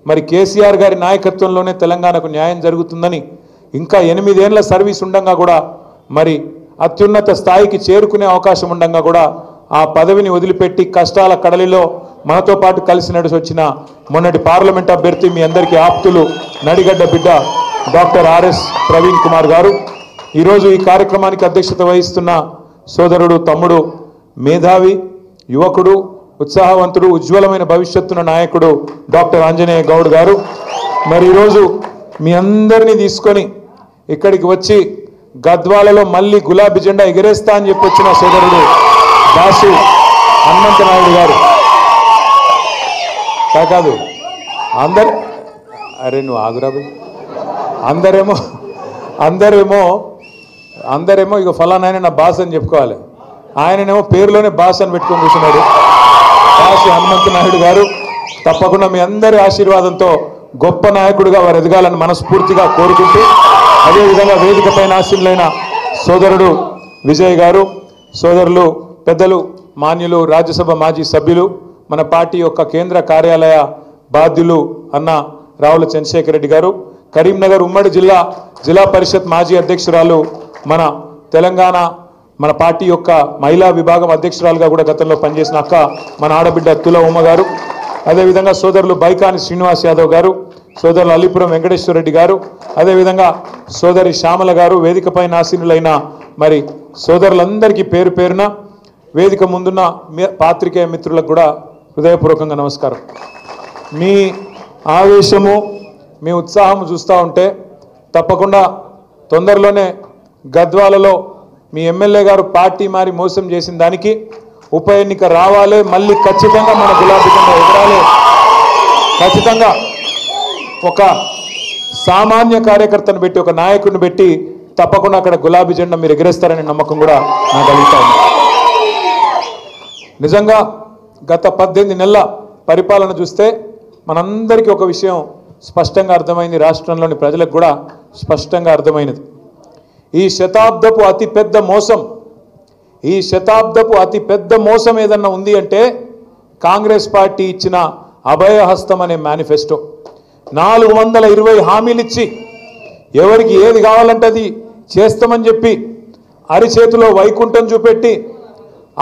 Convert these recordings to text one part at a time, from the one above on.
మరి కేసీఆర్ గారి నాయకత్వంలోనే తెలంగాణకు న్యాయం జరుగుతుందని ఇంకా 8 ఏళ్ల సర్వీస్ ఉండగా కూడా మరి అత్యున్నత స్థాయికి చేరుకునే అవకాశం ఉండగా కూడా ఆ పదవిని వదిలిపెట్టి కష్టాల కడలిలో మనతో పాటు కలిసి నడిచి వచ్చిన మొన్నటి పార్లమెంట్ అభ్యర్థి మీ అందరికీ ఆప్తులు నడిగడ్డ బిడ్డ డాక్టర్ ఆర్ఎస్ ప్రవీణ్ కుమార్ గారు ఈరోజు ఈ కార్యక్రమానికి అధ్యక్షత వహిస్తున్న సోదరుడు తమ్ముడు మేధావి యువకుడు ఉత్సాహవంతుడు ఉజ్వలమైన భవిష్యత్తున్న నాయకుడు డాక్టర్ ఆంజనేయ గౌడ్ గారు మరి ఈరోజు మీ అందరినీ తీసుకొని ఇక్కడికి వచ్చి గద్వాలలో మళ్ళీ గులాబీ జెండా ఎగరేస్తా అని చెప్పి వచ్చిన సోదరుడు దాసు హనుమంత నాయుడు గారు కాదు అందరు అరే నువ్వు ఆగురాబు అందరేమో ఇక ఫలానా నా బాస్ అని చెప్పుకోవాలి ఆయననేమో పేరులోనే బాస్ అని పెట్టుకొని కూర్చున్నాడు దాసు హనుమంత నాయుడు గారు తప్పకుండా మీ అందరి ఆశీర్వాదంతో గొప్ప నాయకుడిగా వారు ఎదగాలని మనస్ఫూర్తిగా కోరుకుంటూ అదేవిధంగా వేదిక పైన ఆశీనులైన సోదరుడు విజయ్ గారు సోదరులు పెద్దలు మాన్యులు రాజ్యసభ మాజీ సభ్యులు మన పార్టీ యొక్క కేంద్ర కార్యాలయ బాధ్యులు అన్న రావుల చంద్రశేఖర్ రెడ్డి గారు కరీంనగర్ ఉమ్మడి జిల్లా పరిషత్ మాజీ అధ్యక్షురాలు మన తెలంగాణ మన పార్టీ యొక్క మహిళా విభాగం అధ్యక్షురాలుగా కూడా గతంలో పనిచేసిన అక్క మన ఆడబిడ్డ తుల ఉమ్మ గారు అదేవిధంగా సోదరులు బైకాని శ్రీనివాస్ యాదవ్ గారు సోదరులు అలీపురం వెంకటేశ్వర రెడ్డి గారు అదేవిధంగా సోదరి శ్యామల గారు వేదికపై ఆసీనులైన మరి సోదరులందరికీ పేరు పేరున వేదిక ముందున్న పాత్రికేయ మిత్రులకు కూడా హృదయపూర్వకంగా నమస్కారం మీ ఆవేశము మీ ఉత్సాహం చూస్తూ ఉంటే తప్పకుండా తొందరలోనే గద్వాలలో మీ ఎమ్మెల్యే గారు పార్టీ మారి మోసం చేసిన దానికి ఉప ఎన్నిక రావాలి మళ్ళీ ఖచ్చితంగా మన గులాబీ జెండా ఎగరాలి ఖచ్చితంగా ఒక సామాన్య కార్యకర్తను పెట్టి ఒక నాయకుడిని పెట్టి తప్పకుండా అక్కడ గులాబీ జెండా మీరు ఎగరేస్తారనే నమ్మకం కూడా నాకు కలుగుతా ఉంది నిజంగా గత 18 నెలల పరిపాలన చూస్తే మనందరికీ ఒక విషయం స్పష్టంగా అర్థమైంది రాష్ట్రంలోని ప్రజలకు కూడా స్పష్టంగా అర్థమైనది ఈ శతాబ్దపు అతిపెద్ద మోసం ఏదన్నా ఉంది అంటే కాంగ్రెస్ పార్టీ ఇచ్చిన అభయహస్తం అనే మేనిఫెస్టో 420 హామీలు ఇచ్చి ఎవరికి ఏది కావాలంటే అది చేస్తామని చెప్పి అరిచేతిలో వైకుంఠం చూపెట్టి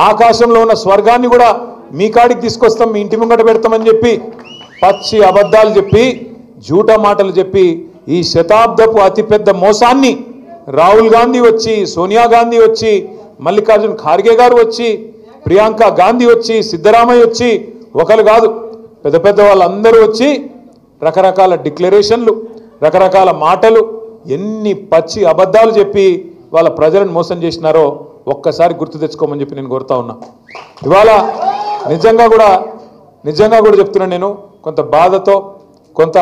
ఆకాశంలో ఉన్న స్వర్గాన్ని కూడా మీ కాడికి తీసుకొస్తాం మీ ఇంటి ముంగట పెడతామని చెప్పి పచ్చి అబద్ధాలు చెప్పి జూటా మాటలు చెప్పి ఈ శతాబ్దపు అతిపెద్ద మోసాన్ని రాహుల్ గాంధీ వచ్చి సోనియా గాంధీ వచ్చి మల్లికార్జున్ ఖార్గే గారు వచ్చి ప్రియాంక గాంధీ వచ్చి సిద్ధరామయ్య వచ్చి ఒకరు కాదు పెద్ద వాళ్ళందరూ వచ్చి రకరకాల డిక్లరేషన్లు రకరకాల మాటలు ఎన్ని పచ్చి అబద్ధాలు చెప్పి వాళ్ళ ప్రజలను మోసం చేసినారో ఒక్కసారి గుర్తు తెచ్చుకోమని చెప్పి నేను కోరుతా ఉన్నా ఇవాళ నిజంగా కూడా చెప్తున్నాను నేను కొంత బాధతో కొంత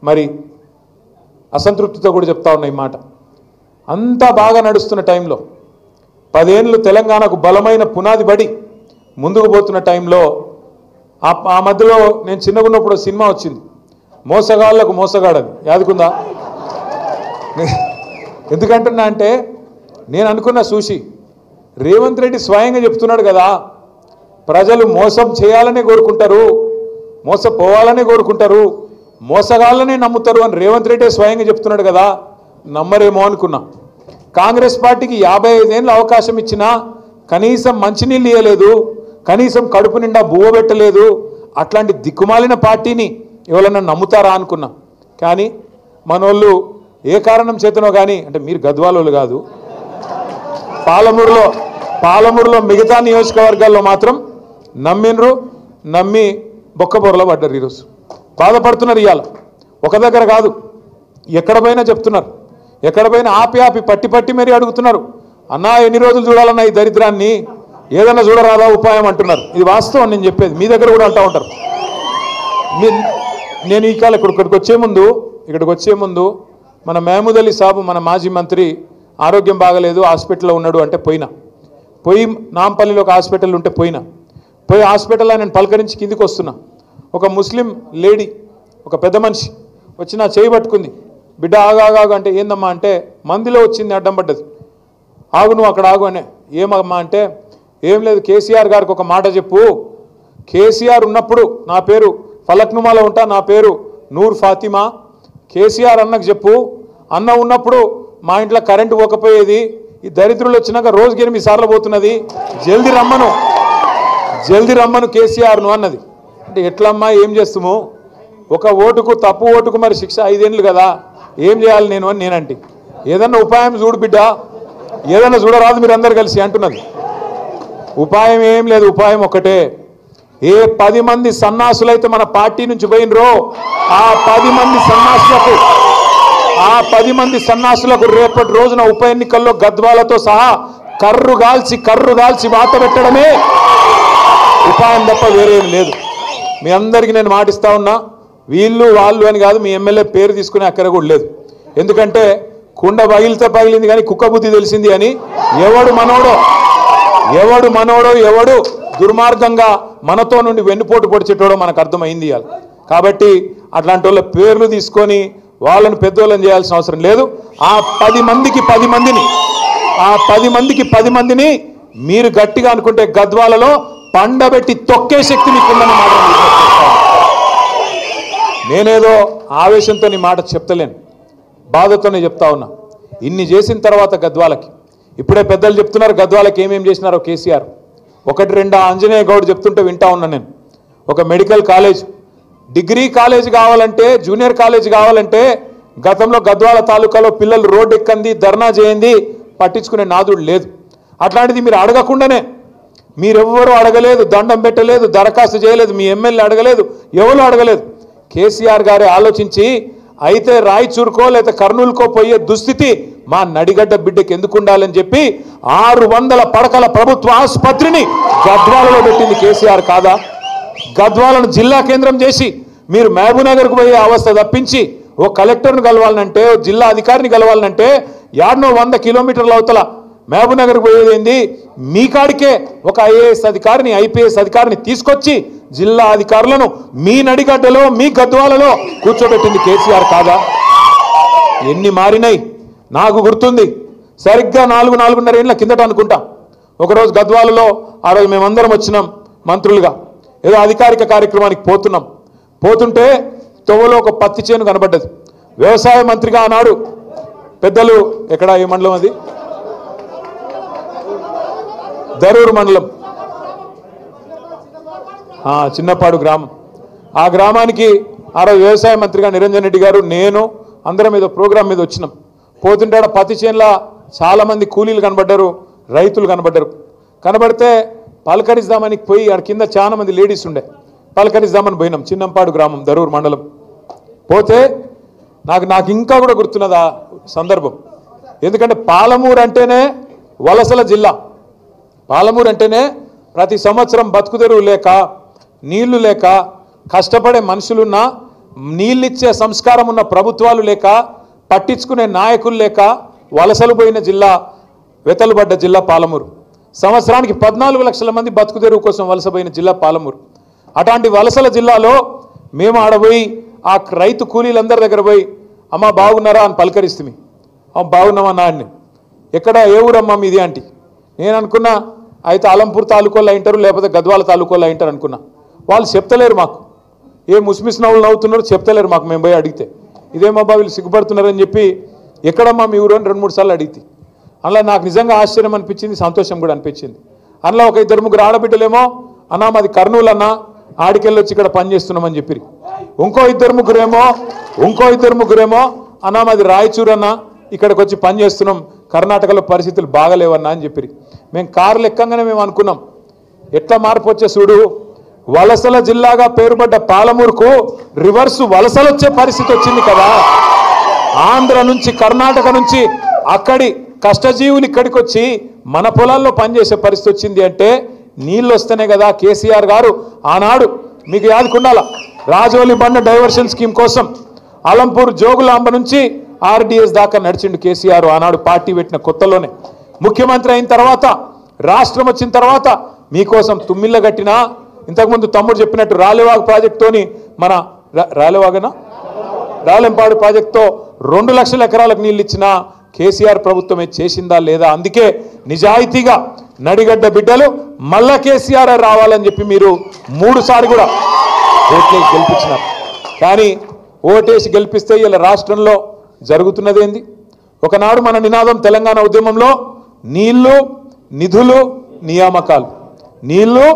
మరి అసంతృప్తితో కూడా చెప్తా ఉన్నా ఈ మాట అంతా బాగా నడుస్తున్న టైంలో 10 ఏళ్ళు తెలంగాణకు బలమైన పునాది పడి ముందుకు పోతున్న టైంలో ఆ మధ్యలో నేను చిన్నగున్నప్పుడు సినిమా వచ్చింది మోసగాళ్లకు మోసగాడని యాదుకుందా ఎందుకంటున్నా అంటే నేను అనుకున్న చూసి రేవంత్ రెడ్డి స్వయంగా చెప్తున్నాడు కదా ప్రజలు మోసం చేయాలనే కోరుకుంటారు మోసపోవాలనే కోరుకుంటారు మోసగాళ్ళనే నమ్ముతారు అని రేవంత్ రెడ్డి స్వయంగా చెప్తున్నాడు కదా నమ్మరేమో అనుకున్నా కాంగ్రెస్ పార్టీకి 55 ఏళ్ళ అవకాశం ఇచ్చినా కనీసం మంచినీళ్ళు ఇవ్వలేదు కనీసం కడుపు నిండా బువ్వ పెట్టలేదు అట్లాంటి దిక్కుమాలిన పార్టీని ఎవరన్నా నమ్ముతారా అనుకున్నా కానీ మనోళ్ళు ఏ కారణం చేతనో కానీ అంటే మీరు గద్వాలోళ్ళు కాదు పాలమూరులో మిగతా నియోజకవర్గాల్లో మాత్రం నమ్మి బొక్కబొరలో పడ్డారు ఈరోజు బాధపడుతున్నారు ఇవాళ ఒక దగ్గర కాదు ఎక్కడ పోయినా చెప్తున్నారు ఎక్కడ పోయినా ఆపి పట్టి మరీ అడుగుతున్నారు అన్నా ఎన్ని రోజులు చూడాలన్నా ఈ దరిద్రాన్ని ఏదన్నా చూడరాదా ఉపాయం అంటున్నారు ఇది వాస్తవం నేను చెప్పేది మీ దగ్గర కూడా అంటూ ఉంటారు నేను ఈ కాలం ఇక్కడికి వచ్చే ముందు మన మహమూద్ అలీ సాబు మన మాజీ మంత్రి ఆరోగ్యం బాగలేదు హాస్పిటల్లో ఉన్నాడు అంటే పోయి నాంపల్లిలో ఒక హాస్పిటల్ ఉంటే పోయి హాస్పిటల్లో నేను పలకరించి కిందికి వస్తున్నా ఒక ముస్లిం లేడీ ఒక పెద్ద మనిషి వచ్చి నా చేయి పట్టుకుంది బిడ్డ ఆగాగు అంటే ఏందమ్మా అంటే మందిలో వచ్చింది అడ్డం పడ్డది ఆగు నువ్వు అక్కడ ఆగు అనే ఏమమ్మా అంటే ఏం లేదు కేసీఆర్ గారికి ఒక మాట చెప్పు కేసీఆర్ ఉన్నప్పుడు నా పేరు ఫలక్నుమాలో ఉంటా నా పేరు నూర్ ఫాతిమా కేసీఆర్ అన్నకు చెప్పు, అన్న ఉన్నప్పుడు మా ఇంట్లో కరెంటు పోకపోయేది, ఈ దరిద్రులు వచ్చినాక రోజుకి 8 సార్లు పోతున్నది, జల్దీ రమ్మను కేసీఆర్ను అన్నది. అంటే ఎట్లమ్మా ఏం చేస్తాము, ఒక ఓటుకు తప్పు ఓటుకు మరి శిక్ష 5 ఏళ్ళు కదా, ఏం చేయాలి నేను అని నేనంటే, ఏదన్నా ఉపాయం చూడు బిడ్డ, ఏదన్నా చూడరాదు మీరు అందరు కలిసి అంటున్నది. ఉపాయం ఏం లేదు, ఉపాయం ఒకటే, ఏ 10 మంది సన్నాసులైతే మన పార్టీ నుంచి పోయినరో ఆ 10 మంది సన్నాసులకు రేపటి రోజున ఉప ఎన్నికల్లో గద్వాలతో సహా కర్రు గాల్చి వాత పెట్టడమే ఉపాయం తప్ప వేరేం లేదు. మీ అందరికీ నేను మాటిస్తా ఉన్నా, వీళ్ళు వాళ్ళు అని కాదు, మీ ఎమ్మెల్యే పేరు తీసుకునే అక్కర కూడా లేదు. ఎందుకంటే కుండ పగిలితే పగిలింది కానీ కుక్క బుద్ధి తెలిసింది అని ఎవడు మనోడో ఎవడు దుర్మార్గంగా మనతో నుండి వెన్నుపోటు పొడిచేటోడో మనకు అర్థమైంది ఇవాళ. కాబట్టి అట్లాంటి వాళ్ళ పేర్లు తీసుకొని వాళ్ళని పెద్దోళ్ళని చేయాల్సిన అవసరం లేదు. ఆ 10 మందిని మీరు గట్టిగా అనుకుంటే గద్వాలలో పండబెట్టి తొక్కే శక్తి మీకుందని మాట నేనేదో ఆవేశంతో నీ మాట చెప్తలేను, బాధతోనే చెప్తా ఉన్నా. ఇన్ని చేసిన తర్వాత గద్వాలకి ఇప్పుడే పెద్దలు చెప్తున్నారు గద్వాలకి ఏమేం చేసినారో కేసీఆర్. 1-2 ఆంజనేయ గౌడ్ చెప్తుంటే వింటా ఉన్నా నేను. ఒక మెడికల్ కాలేజ్, డిగ్రీ కాలేజ్ కావాలంటే, జూనియర్ కాలేజ్ కావాలంటే గతంలో గద్వాల తాలూకాలో పిల్లలు రోడ్డు ఎక్కంది, ధర్నా చేయండి, పట్టించుకునే నాదుడు లేదు. అట్లాంటిది మీరు అడగకుండానే, మీరెవ్వరూ అడగలేదు, దండం పెట్టలేదు, దరఖాస్తు చేయలేదు, మీ ఎమ్మెల్యే అడగలేదు, ఎవరు అడగలేదు. కేసీఆర్ గారే ఆలోచించి అయితే రాయచూరుకో లేదా కర్నూలుకో పోయే దుస్థితి మా నడిగడ్డ బిడ్డకి ఎందుకు ఉండాలని చెప్పి 600 పడకల ప్రభుత్వ ఆసుపత్రిని గద్వాలలో పెట్టింది కేసీఆర్ కాదా? గద్వాలను జిల్లా కేంద్రం చేసి మీరు మహబూబ్నగర్కు పోయే అవస్థ తప్పించి ఓ కలెక్టర్ను కలవాలంటే, ఓ జిల్లా అధికారిని కలవాలంటే 100 కిలోమీటర్ల అవతల మహబూబ్నగర్కు పోయేది. మీ కాడికే ఒక ఐఏఎస్ అధికారిని, ఐపీఎస్ అధికారిని తీసుకొచ్చి జిల్లా అధికారులను మీ నడిగడ్డలో, మీ గద్వాలలో కూర్చోబెట్టింది కేసీఆర్ కాదా? ఎన్ని మారినాయి నాకు గుర్తుంది. సరిగ్గా 4-4.5 ఏళ్ల కిందట అనుకుంటా ఒకరోజు గద్వాలలో, ఆ రోజు మేమందరం వచ్చినాం మంత్రులుగా, ఏదో అధికారిక కార్యక్రమానికి పోతుంటే తొవ్వలో ఒక పత్తి చేను కనబడ్డది. వ్యవసాయ మంత్రిగా ఆనాడు పెద్దలు, ఎక్కడ ఏ మండలం అది, దరూరు మండలం, చిన్నపాడు గ్రామం. ఆ గ్రామానికి ఆ రోజు వ్యవసాయ మంత్రిగా నిరంజన్ రెడ్డి గారు, నేను అందరం ఏదో ప్రోగ్రాం మీద వచ్చినాం. పోతుంటే పత్తి చేనుల చాలామంది కూలీలు కనబడ్డారు, రైతులు కనబడితే పలకరిద్దామని పోయి ఆడ కింద చాలా మంది లేడీస్ ఉండే, పలకరిద్దామని పోయినాం. చిన్నంపాడు గ్రామం, దరూరు మండలం. పోతే నాకు ఇంకా కూడా గుర్తున్నది ఆ సందర్భం. ఎందుకంటే పాలమూరు అంటేనే వలసల జిల్లా, పాలమూరు అంటేనే ప్రతి సంవత్సరం బతుకుదెరువు లేక, నీళ్లు లేక, కష్టపడే మనుషులున్నా, నీళ్ళిచ్చే సంస్కారం ఉన్న ప్రభుత్వాలు లేక, పట్టించుకునే నాయకులు లేక వలసలు పోయిన జిల్లా, వెతలుబడ్డ జిల్లా పాలమూరు. సంవత్సరానికి 14 లక్షల మంది బతుకుదెరువు కోసం వలసపోయిన జిల్లా పాలమూరు. అట్లాంటి వలసల జిల్లాలో మేము ఆడపోయి ఆ రైతు కూలీలందరి దగ్గర పోయి, అమ్మ బాగున్నారా అని పలకరిస్తుంది. బాగున్నామన్నా అని, ఎక్కడ ఏ ఊరమ్మా మీది అంటే నేను అనుకున్నా అయితే అలంపూర్ తాలూకోళ్ళు అయింటారు, లేకపోతే గద్వాల తాలూకోళ్ళు అయింటారు అనుకున్నా. వాళ్ళు చెప్తలేరు మాకు, ఏ ముస్మిస్ నవ్వులు నవ్వుతున్నారు చెప్తలేరు మాకు. మేము పోయి అడిగితే ఇదేమబ్బా వీళ్ళు సిగ్గుపడుతున్నారని చెప్పి, ఎక్కడమ్మా మీ ఊరు అని 2-3 సార్లు అడిగితే, అందులో నాకు నిజంగా ఆశ్చర్యం అనిపించింది, సంతోషం కూడా అనిపించింది. అందులో ఒక 2-3 ఆడబిడ్డలేమో, అన్నా మాది కర్నూలు అన్న, ఆడికెళ్ళి వచ్చి ఇక్కడ పని చేస్తున్నామని చెప్పి. ఇంకో 2-3 అన్నా మాది రాయచూరు అన్న, ఇక్కడికి వచ్చి పని చేస్తున్నాం, కర్ణాటకలో పరిస్థితులు బాగలేవన్నా అని చెప్పి. మేము కార్లు ఎక్కంగానే మేము అనుకున్నాం ఎట్లా మార్పు వచ్చే చూడు, వలసల జిల్లాగా పేరుపడ్డ పాలమూరుకు రివర్సు వలసలు వచ్చే పరిస్థితి వచ్చింది కదా. ఆంధ్ర నుంచి, కర్ణాటక నుంచి అక్కడి కష్టజీవులు ఇక్కడికి వచ్చి మన పొలాల్లో పనిచేసే పరిస్థితి వచ్చింది అంటే నీళ్ళు వస్తేనే కదా. కేసీఆర్ గారు ఆనాడు మీకు యాదుకుండాల, రాజోలి బండ డైవర్షన్ స్కీమ్ కోసం అలంపూర్ జోగులాంబ నుంచి ఆర్డీఎస్ దాకా నడిచిండు కేసీఆర్ ఆనాడు పార్టీ పెట్టిన కొత్తలోనే. ముఖ్యమంత్రి అయిన తర్వాత, రాష్ట్రం వచ్చిన తర్వాత మీకోసం తుమ్మిళ్ళ కట్టినా, ఇంతకుముందు తమ్ముడు చెప్పినట్టు రాలేవాగు ప్రాజెక్టుతోని, మన రాలెంపాడు ప్రాజెక్టుతో 2 లక్షల ఎకరాలకు నీళ్ళు ఇచ్చిన కేసీఆర్ ప్రభుత్వమే చేసిందా లేదా? అందుకే నిజాయితీగా నడిగడ్డ బిడ్డలు మళ్ళా కేసీఆర్ రావాలని చెప్పి మీరు 3 సార్లు కూడా ఓట్లేసి గెలిపించినారు. కానీ ఓటేసి గెలిపిస్తే ఇలా రాష్ట్రంలో జరుగుతున్నదేంది? ఒకనాడు మన నినాదం తెలంగాణ ఉద్యమంలో నీళ్లు నిధులు నియామకాలు, నీళ్లు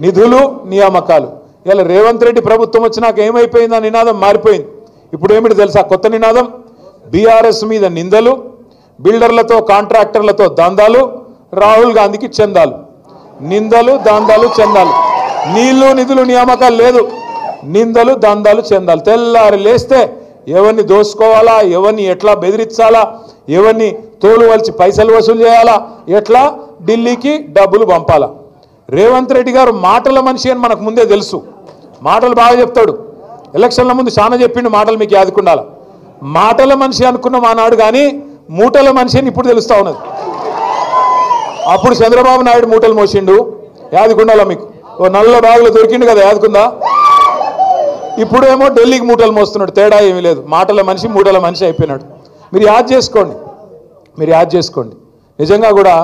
నిధులు నియామకాలు. ఇలా రేవంత్ రెడ్డి ప్రభుత్వం వచ్చినాక ఏమైపోయింది? ఆ నినాదం మారిపోయింది. ఇప్పుడు ఏమిటి తెలుసా కొత్త నినాదం? బీఆర్ఎస్ మీద నిందలు, బిల్డర్లతో కాంట్రాక్టర్లతో దందాలు, రాహుల్ గాంధీకి చందాలు. నిందలు దందాలు చందాలు, నీళ్లు నిధులు నియామకాలు లేదు, నిందలు దందాలు చందాలు. తెల్లారి లేస్తే ఎవరిని దోసుకోవాలా, ఎవరిని ఎట్లా బెదిరించాలా, ఎవరిని తోలు వలిచి పైసలు వసూలు చేయాలా, ఎట్లా ఢిల్లీకి డబ్బులు పంపాలా. రేవంత్ రెడ్డి గారు మాటల మనిషి అని మనకు ముందే తెలుసు, మాటలు బాగా చెప్తాడు. ఎలక్షన్ల ముందు చాలా చెప్పిండు మాటలు, మీకు యాదుకుండాల. మాటల మనిషి అనుకున్నాం ఆనాడు, కానీ మూటల మనిషి అని ఇప్పుడు తెలుస్తూ ఉన్నది. అప్పుడు చంద్రబాబు నాయుడు మూటలు మోసిండు, యాదుకుండాల మీకు. ఓ నల్ల బాగులో దొరికిండు కదా, యాదుకుందా? ఇప్పుడు ఏమో ఢిల్లీకి మూటలు మోస్తున్నాడు. తేడా ఏమీ లేదు, మాటల మనిషి మూటల మనిషి అయిపోయినాడు. మీరు యాద్ చేసుకోండి, మీరు యాద్ చేసుకోండి. నిజంగా కూడా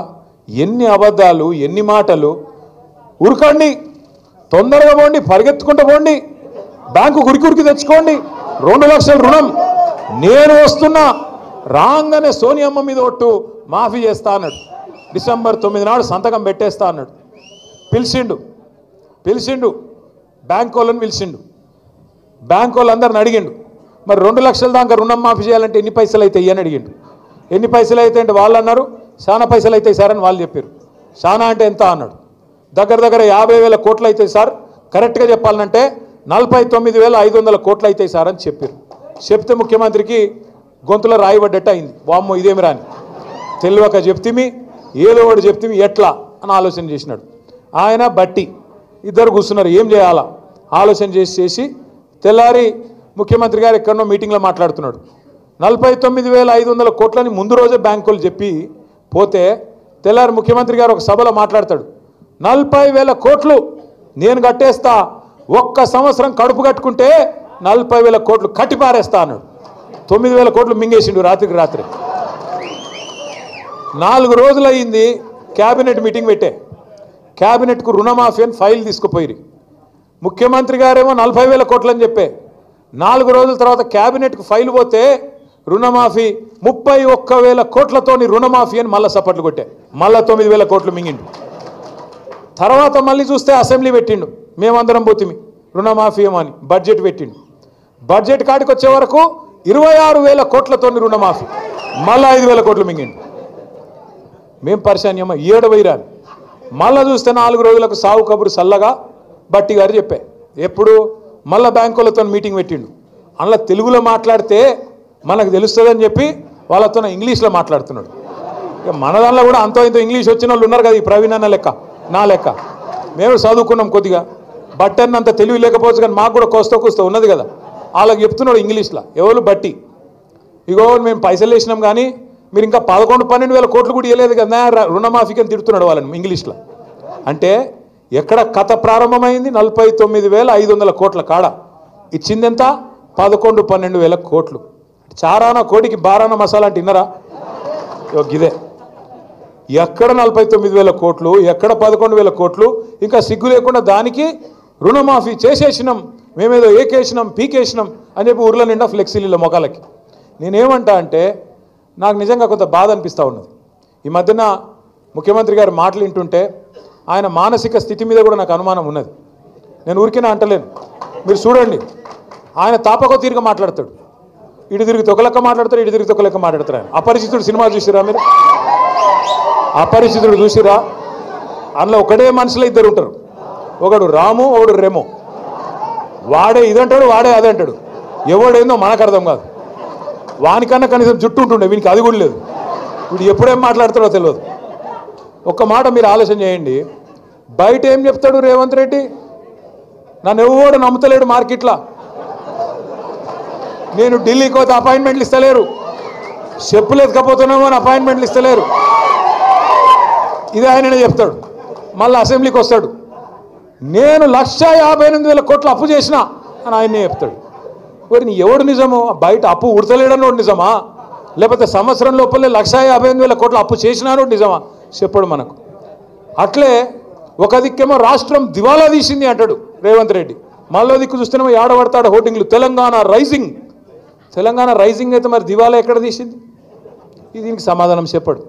ఎన్ని అబద్ధాలు, ఎన్ని మాటలు. ఉరకండి, తొందరగా పోండి, పరిగెత్తుకుంటూ పోండి, బ్యాంకు ఉరికి తెచ్చుకోండి, 2 లక్షల రుణం నేను వస్తున్నా, రాగానే సోనియమ్మ మీద ఒట్టు మాఫీ చేస్తా అన్నాడు. డిసెంబర్ 9 నాడు సంతకం పెట్టేస్తా అన్నాడు. పిలిచిండు బ్యాంక్ వాళ్ళని పిలిచిండు. బ్యాంక్ వాళ్ళందరిని అడిగిండు, మరి 2 లక్షల దాకా రుణం మాఫీ చేయాలంటే ఎన్ని పైసలు అవుతాయి అని అడిగిండు. ఎన్ని పైసలు అయితే అంటే వాళ్ళు అన్నారు చాలా పైసలు అవుతాయి సార్ అని వాళ్ళు చెప్పారు. చాలా అంటే ఎంత అన్నాడు. దగ్గర 50,000 కోట్లు అవుతాయి సార్, కరెక్ట్గా చెప్పాలంటే 49,500 కోట్లు అవుతాయి సార్ అని చెప్పారు. చెప్తే ముఖ్యమంత్రికి గొంతులో రాయబడ్డట్టు అయింది. వామ్మో ఇదేమి రాని తెలియక చెప్తిమి, ఏదో ఒకటి చెప్తిమి, ఎట్లా అని ఆలోచన చేసినాడు. ఆయన బట్టి ఇద్దరు కూర్చున్నారు, ఏం చేయాలా ఆలోచన చేసి తెల్లారి ముఖ్యమంత్రి గారు ఎక్కడో మీటింగ్లో మాట్లాడుతున్నాడు. 49,500 కోట్లని ముందు రోజే బ్యాంకులు చెప్పి పోతే తెల్లారి ముఖ్యమంత్రి గారు ఒక సభలో మాట్లాడతాడు. 40,000 కోట్లు నేను కట్టేస్తా, ఒక్క సంవత్సరం కడుపు కట్టుకుంటే 40,000 కోట్లు కట్టి పారేస్తా అన్నాడు. 9,000 కోట్లు మింగేసిండు రాత్రికి రాత్రి. 4 రోజులు అయ్యింది, క్యాబినెట్ మీటింగ్ పెట్టే. క్యాబినెట్కు రుణమాఫీ అని ఫైల్ తీసుకుపోయి ముఖ్యమంత్రి గారేమో 40,000 కోట్లు అని చెప్పే. 4 రోజుల తర్వాత క్యాబినెట్కు ఫైల్ పోతే రుణమాఫీ 31,000 కోట్లతోని రుణమాఫీ అని మళ్ళీ సపట్లు కొట్టే. మళ్ళీ 9,000 కోట్లు మింగిండు. తర్వాత మళ్ళీ చూస్తే అసెంబ్లీ పెట్టిండు, మేమందరం పోతిమి రుణమాఫీ ఏమో అని బడ్జెట్ పెట్టిండు. బడ్జెట్ కాడికి వచ్చే వరకు 26,000 కోట్లతోని రుణమాఫీ, మళ్ళీ 5,000 కోట్లు మింగిండు. మేం పరిశాన్యమ్మ ఏడవైరాని. మళ్ళీ చూస్తే 4 రోజులకు సాగు కబురు సల్లగా బట్టి గారు చెప్పే. ఎప్పుడు మళ్ళీ బ్యాంకులతో మీటింగ్ పెట్టిండు. అందులో తెలుగులో మాట్లాడితే మనకు తెలుస్తుందని చెప్పి వాళ్ళతో ఇంగ్లీష్లో మాట్లాడుతున్నాడు. ఇక మన దానిలో కూడా అంతో ఇంతో ఇంగ్లీష్ వచ్చిన వాళ్ళు ఉన్నారు కదా, ఈ ప్రవీణ్ అన్న లెక్క నా లెక్క. మేము చదువుకున్నాం కొద్దిగా, బట్టన్న అంత తెలివి లేకపోవచ్చు కానీ మాకు కూడా కోస్తా ఉన్నది కదా. వాళ్ళకి చెప్తున్నాడు ఇంగ్లీష్లో, ఎవరు బట్టి ఇగో మేము పైసలు వేసినాం కానీ మీరు ఇంకా 11-12,000 కోట్లు కూడా ఇవ్వలేదు కదా రుణమాఫీకి అని తిడుతున్నాడు వాళ్ళని ఇంగ్లీష్లో. అంటే ఎక్కడ కథ ప్రారంభమైంది? 49,500 కోట్ల కాడ ఇచ్చింది ఎంత? 11-12,000 కోట్లు. చారాన కోడికి బారాన మసాలా అంటే విన్నరా? ఇదే ఎక్కడ 49,000 కోట్లు, ఎక్కడ 11,000 కోట్లు. ఇంకా సిగ్గు లేకుండా దానికి రుణమాఫీ చేసేసినాం, మేమేదో ఏకేసినాం పీకేసినాం అని చెప్పి ఊర్ల నిండా ఫ్లెక్సీల మొఖాలకి. నేనేమంటా అంటే నాకు నిజంగా కొంత బాధ అనిపిస్తూ ఉన్నది. ఈ మధ్యన ముఖ్యమంత్రి గారు మాటలు వింటుంటే ఆయన మానసిక స్థితి మీద కూడా నాకు అనుమానం ఉన్నది. నేను ఊరికేనా అంటలేను, మీరు చూడండి. ఆయన తాపకో తీరుగా మాట్లాడతాడు, ఇటు తిరిగి తొక్కలెక్క మాట్లాడతాడు, ఇటు తిరిగి తొక్కలెక్క మాట్లాడతారు. ఆయన అపరిచితుడు సినిమా చూసిరా మీరు? అపరిచితుడు చూసిరా? అందులో ఒకటే మనుషులు ఇద్దరు ఉంటారు, ఒకడు రాము ఒకడు రెమో. వాడే ఇదంటాడు, వాడే అదంటాడు. ఎవడేందో మనకు అర్థం కాదు. వానికన్నా కనీసం జుట్టు ఉంటుండే, వీనికి అది కూడా లేదు. వీడు ఎప్పుడేం మాట్లాడతాడో తెలియదు. ఒక్క మాట మీరు ఆలోచన చేయండి. బయట ఏం చెప్తాడు రేవంత్ రెడ్డి? నన్ను ఎవడు నమ్ముతలేడు మార్కెట్లో, నేను ఢిల్లీకి పోతే అపాయింట్మెంట్లు ఇస్తలేరు, చెప్పులు ఎత్తుకపోతున్నామో అని అపాయింట్మెంట్లు ఇస్తలేరు, ఇది ఆయననే చెప్తాడు. మళ్ళీ అసెంబ్లీకి వస్తాడు, నేను 158,000 కోట్లు అప్పు చేసిన అని ఆయనే చెప్తాడు. మరి ఎవడు నిజము? బయట అప్పు ఉడతలేడన్నోడు నిజమా, లేకపోతే సంవత్సరం లోపలే 158,000 కోట్లు అప్పు చేసినారో నిజమా చెప్పడు మనకు. అట్లే ఒక దిక్కేమో రాష్ట్రం దివాలా తీసింది అంటాడు రేవంత్ రెడ్డి, మళ్ళీ దిక్కు చూస్తేనేమో ఏడబడతాడు హోర్డింగ్లు, తెలంగాణ రైజింగ్ తెలంగాణ రైజింగ్ అయితే మరి దివాలా ఎక్కడ తీసింది? ఇది దీనికి సమాధానం చెప్పడు.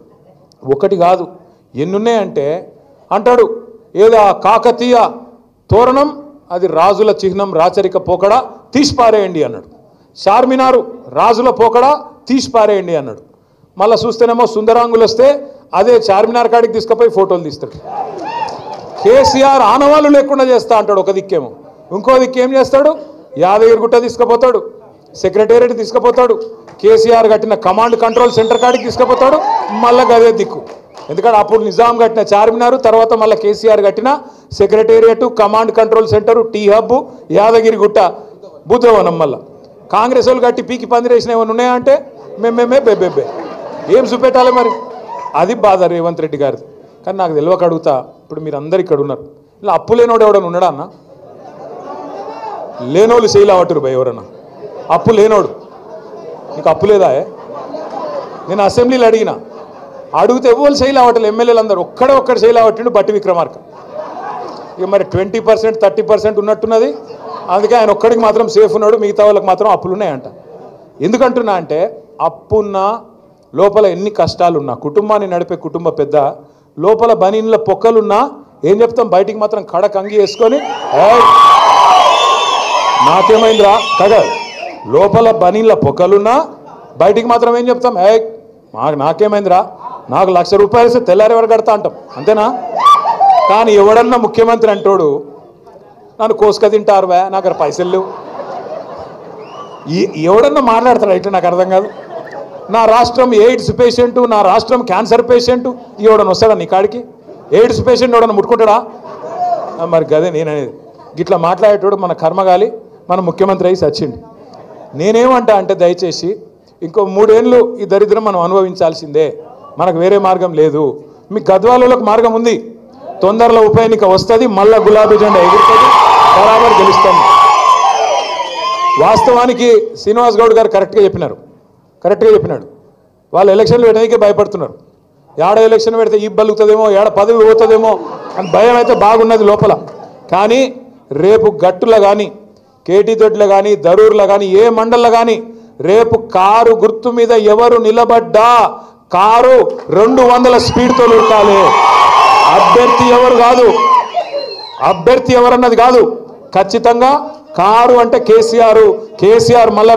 ఒకటి కాదు ఎన్నున్నాయంటే అంటాడు ఏదో కాకతీయ తోరణం అది రాజుల చిహ్నం రాచరిక పోకడా తీసిపారేయండి అన్నాడు. చార్మినారు రాజుల పోకడా తీసిపారేయండి అన్నాడు. మళ్ళీ చూస్తేనేమో సుందరాంగులు వస్తే అదే చార్మినార్ కాడికి తీసుకుపోయి ఫోటోలు తీస్తాడు. కేసీఆర్ ఆనవాళ్ళు లేకుండా చేస్తా అంటాడు ఒక దిక్కేమో, ఇంకో దిక్కేం చేస్తాడు? యాదగిరిగుట్ట తీసుకుపోతాడు, సెక్రటేరియట్ తీసుకుపోతాడు, కేసీఆర్ కట్టిన కమాండ్ కంట్రోల్ సెంటర్ కాడికి తీసుకుపోతాడు. మళ్ళీ గదే దిక్కు, ఎందుకంటే అప్పుడు నిజాం కట్టిన చార్మినారు, తర్వాత మళ్ళీ కేసీఆర్ కట్టిన secretariat, command control centre, T hub, Yadagirigutta, Buddhavanam. మళ్ళీ కాంగ్రెస్ వాళ్ళు కట్టి పీకి పందిరేసిన ఏమైనా ఉన్నాయా అంటే మేమేమే బెబ్బెబ్బే ఏం చూపెట్టాలి మరి? అది బాధ రేవంత్ రెడ్డి గారిది. కానీ నాకు తెలియక అడుగుతా, ఇప్పుడు మీరు అందరు ఇక్కడ ఉన్నారు, ఇలా అప్పు లేనోడు ఎవడన్నా ఉన్నాడా అన్న? లేనోళ్ళు చేయలేవట్టురు భయ ఎవరన్నా? అప్పు లేనోడు నీకు అప్పు లేదా? నేను అసెంబ్లీలో అడిగితే ఎవరు చేయలేవట్లేదు, ఎమ్మెల్యేలు అందరూ ఒక్కడు చేయలేవట్టిండు బట్టి విక్రమార్క. ఇక మరి 20% 30% ఉన్నట్టున్నది, అందుకే ఆయన ఒక్కడికి మాత్రం సేఫ్ ఉన్నాడు, మిగతా వాళ్ళకి మాత్రం అప్పులు ఉన్నాయంట. ఎందుకంటున్నా అంటే అప్పున్న లోపల ఎన్ని కష్టాలున్నా, కుటుంబాన్ని నడిపే కుటుంబ పెద్ద లోపల బనీన్ల పొక్కలున్నా ఏం చెప్తాం, బయటికి మాత్రం కడక్ అంగి వేసుకొని నాకేమైందిరా కదా, లోపల బనీన్ల పొక్కలున్నా బయటికి మాత్రం ఏం చెప్తాం, నాకేమైందిరా, నాకు ₹1,00,000 ఇస్తే తెల్లారి ఎవరు కడతా అంటాం, అంతేనా? కానీ ఎవడన్నా ముఖ్యమంత్రి అంటోడు నన్ను కోసుక తింటారువా, నాకు పైసలు లేవు, ఎవడన్నా మాట్లాడతాడు అయితే నాకు అర్థం కాదు. నా రాష్ట్రం ఎయిడ్స్ పేషెంటు, నా రాష్ట్రం క్యాన్సర్ పేషెంటు, ఎవడన్నా వస్తాడా నీ కాడికి? ఎయిడ్స్ పేషెంట్ ఎవడన్నా ముట్టుకుంటాడా? మరి గదే నేననేది. గిట్లా మాట్లాడేటోడు మన కర్మగాలి మన ముఖ్యమంత్రి అయి సచ్చిండు. నేనేమంటా అంటే దయచేసి ఇంకో 3 ఏళ్ళు ఈ దరిద్రం మనం అనుభవించాల్సిందే, మనకు వేరే మార్గం లేదు. మీ గద్వాలకు మార్గం ఉంది, తొందరలో ఉప ఎన్నిక వస్తుంది, మళ్ళా గులాబీ జెండా ఎగురుతుంది, బరాబర్ గెలుస్తాం. వాస్తవానికి శ్రీనివాస్ గౌడ్ గారు కరెక్ట్గా చెప్పినాడు. వాళ్ళు ఎలక్షన్లు పెట్టడానికి భయపడుతున్నారు. ఏడ ఎలక్షన్ పెడితే ఈ బలుగుతుందేమో, ఏడ పదవి పోతుందేమో అని భయం అయితే బాగున్నది లోపల. కానీ రేపు గట్టులో కానీ, కేటీ దొడ్లో కానీ, దరూర్లో కానీ, ఏ మండల్లో కానీ రేపు కారు గుర్తు మీద ఎవరు నిలబడ్డా కారు 200 స్పీడ్తో ఉరకాలి. అభ్యర్థి ఎవరన్నది కాదు, ఖచ్చితంగా కారు అంటే కేసీఆర్ మళ్ళా